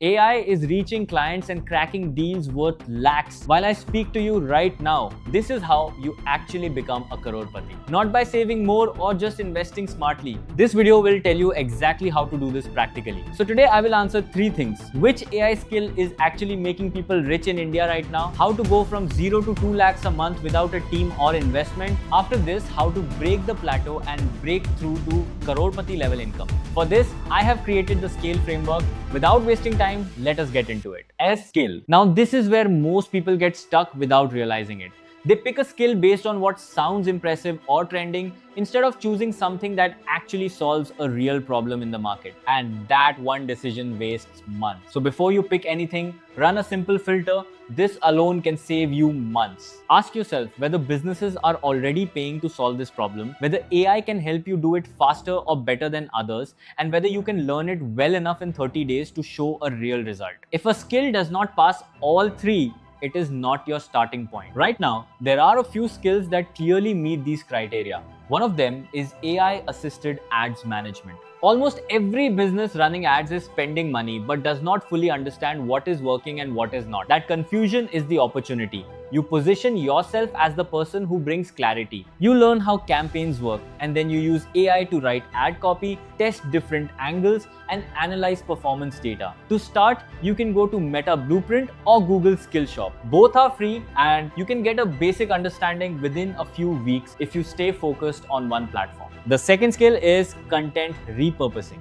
AI is reaching clients and cracking deals worth lakhs. While I speak to you right now, this is how you actually become a crorepati. Not by saving more or just investing smartly. This video will tell you exactly how to do this practically. So today I will answer 3 things. Which AI skill is actually making people rich in India right now? How to go from 0 to 2 lakhs a month without a team or investment? After this, how to break the plateau and break through to crorepati level income. For this, I have created the scale framework. Without wasting time, let us get into it. S skill. Now this is where most people get stuck without realizing it. They pick a skill based on what sounds impressive or trending instead of choosing something that actually solves a real problem in the market. And that one decision wastes months. So before you pick anything, run a simple filter. This alone can save you months. Ask yourself whether businesses are already paying to solve this problem, whether AI can help you do it faster or better than others, and whether you can learn it well enough in 30 days to show a real result. If a skill does not pass all 3, it is not your starting point. Right now, there are a few skills that clearly meet these criteria. One of them is AI-assisted ads management. Almost every business running ads is spending money but does not fully understand what is working and what is not. That confusion is the opportunity. You position yourself as the person who brings clarity. You learn how campaigns work, and then you use AI to write ad copy, test different angles, and analyze performance data. To start, you can go to Meta Blueprint or Google Skillshop. Both are free, and you can get a basic understanding within a few weeks if you stay focused on one platform. The second skill is content repurposing.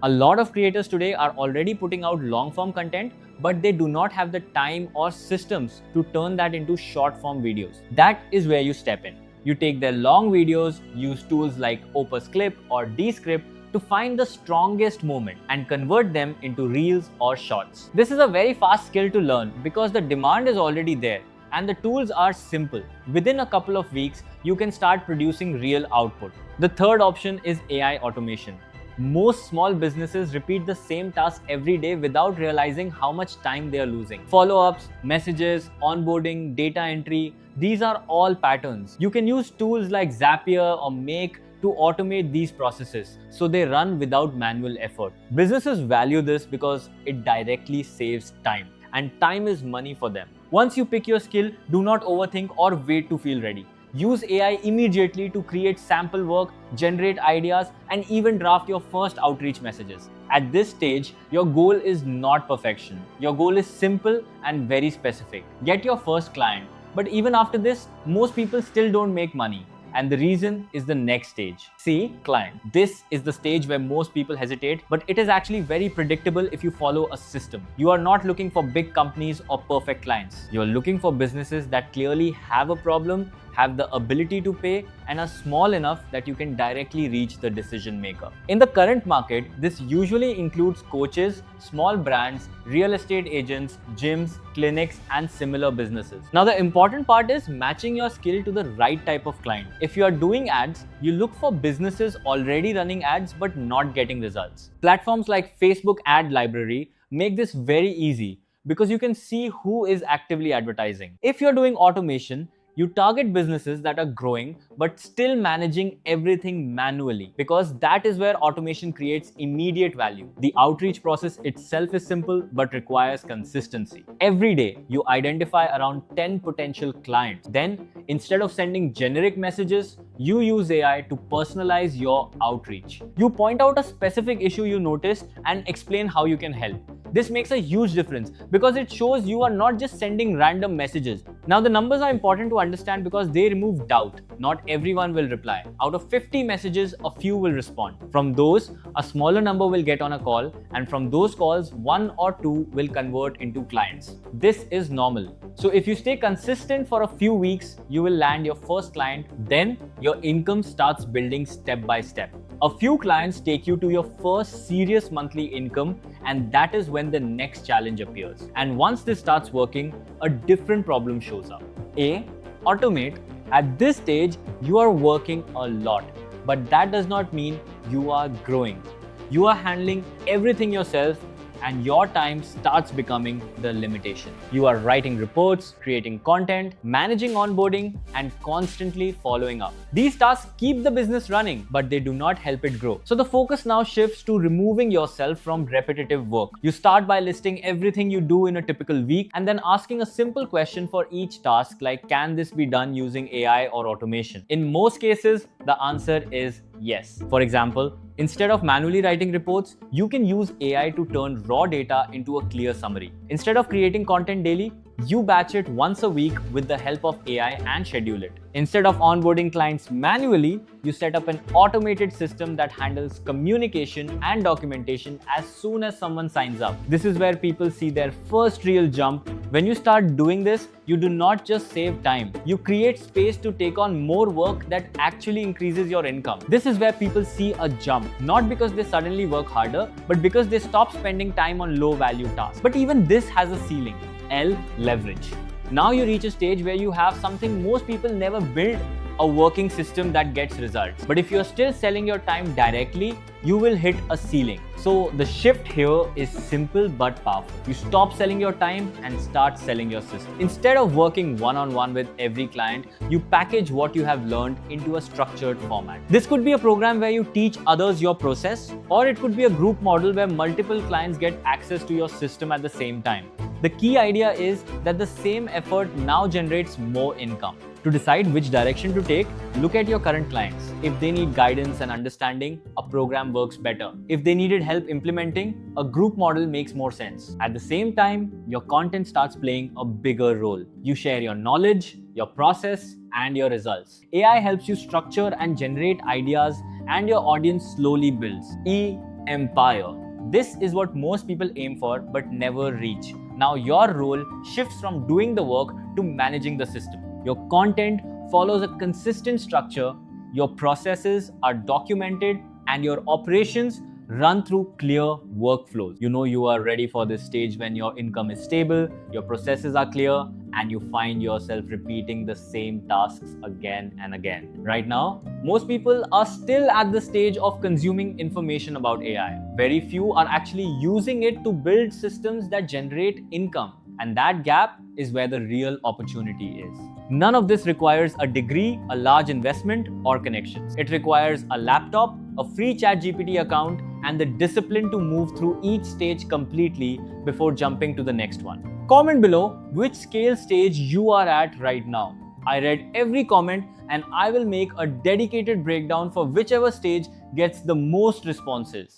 A lot of creators today are already putting out long-form content, but they do not have the time or systems to turn that into short-form videos. That is where you step in. You take their long videos, use tools like Opus Clip or Descript to find the strongest moment and convert them into reels or shorts. This is a very fast skill to learn because the demand is already there and the tools are simple. Within a couple of weeks, you can start producing real output. The third option is AI automation. Most small businesses repeat the same task every day without realizing how much time they are losing. Follow-ups, messages, onboarding, data entry, these are all patterns. You can use tools like Zapier or Make to automate these processes so they run without manual effort. Businesses value this because it directly saves time, and time is money for them. Once you pick your skill, do not overthink or wait to feel ready. Use AI immediately to create sample work, generate ideas, and even draft your first outreach messages. At this stage, your goal is not perfection. Your goal is simple and very specific. Get your first client. But even after this, most people still don't make money. And the reason is the next stage. See, client. This is the stage where most people hesitate, but it is actually very predictable if you follow a system. You are not looking for big companies or perfect clients. You are looking for businesses that clearly have a problem, have the ability to pay, and are small enough that you can directly reach the decision maker. In the current market, this usually includes coaches, small brands, real estate agents, gyms, clinics, and similar businesses. Now, the important part is matching your skill to the right type of client. If you are doing ads, you look for businesses already running ads but not getting results. Platforms like Facebook Ad Library make this very easy because you can see who is actively advertising. If you're doing automation, you target businesses that are growing but still managing everything manually, because that is where automation creates immediate value. The outreach process itself is simple but requires consistency. Every day, you identify around 10 potential clients. Then, instead of sending generic messages, you use AI to personalize your outreach. You point out a specific issue you noticed and explain how you can help. This makes a huge difference because it shows you are not just sending random messages. Now, the numbers are important to understand because they remove doubt. Not everyone will reply. Out of 50 messages, a few will respond. From those, a smaller number will get on a call, and from those calls, 1 or 2 will convert into clients. This is normal. So if you stay consistent for a few weeks, you will land your first client. Then your income starts building step by step. A few clients take you to your first serious monthly income, and that is when the next challenge appears. And once this starts working, a different problem shows up. A. Automate. At this stage, you are working a lot, but that does not mean you are growing. You are handling everything yourself, and your time starts becoming the limitation. You are writing reports, creating content, managing onboarding, and constantly following up. These tasks keep the business running, but they do not help it grow. So the focus now shifts to removing yourself from repetitive work. You start by listing everything you do in a typical week and then asking a simple question for each task, like, can this be done using AI or automation? In most cases, the answer is yes. For example, instead of manually writing reports, you can use AI to turn raw data into a clear summary. Instead of creating content daily, you batch it once a week with the help of AI and schedule it. Instead of onboarding clients manually, you set up an automated system that handles communication and documentation as soon as someone signs up. This is where people see their first real jump. When you start doing this, you do not just save time, you create space to take on more work that actually increases your income. This is where people see a jump, not because they suddenly work harder, but because they stop spending time on low value tasks. But even this has a ceiling. L, leverage. Now you reach a stage where you have something most people never build, a working system that gets results. But if you're still selling your time directly, you will hit a ceiling. So the shift here is simple but powerful. You stop selling your time and start selling your system. Instead of working one-on-one with every client, you package what you have learned into a structured format. This could be a program where you teach others your process, or it could be a group model where multiple clients get access to your system at the same time. The key idea is that the same effort now generates more income. To decide which direction to take, look at your current clients. If they need guidance and understanding, a program works better. If they needed help implementing, a group model makes more sense. At the same time, your content starts playing a bigger role. You share your knowledge, your process, and your results. AI helps you structure and generate ideas, and your audience slowly builds. E, empire. This is what most people aim for but never reach. Now your role shifts from doing the work to managing the system. Your content follows a consistent structure, your processes are documented, and your operations run through clear workflows. You know you are ready for this stage when your income is stable, your processes are clear, and you find yourself repeating the same tasks again and again. Right now, most people are still at the stage of consuming information about AI. Very few are actually using it to build systems that generate income. And that gap is where the real opportunity is. None of this requires a degree, a large investment, or connections. It requires a laptop, a free ChatGPT account, and the discipline to move through each stage completely before jumping to the next one. Comment below which scale stage you are at right now. I read every comment and I will make a dedicated breakdown for whichever stage gets the most responses.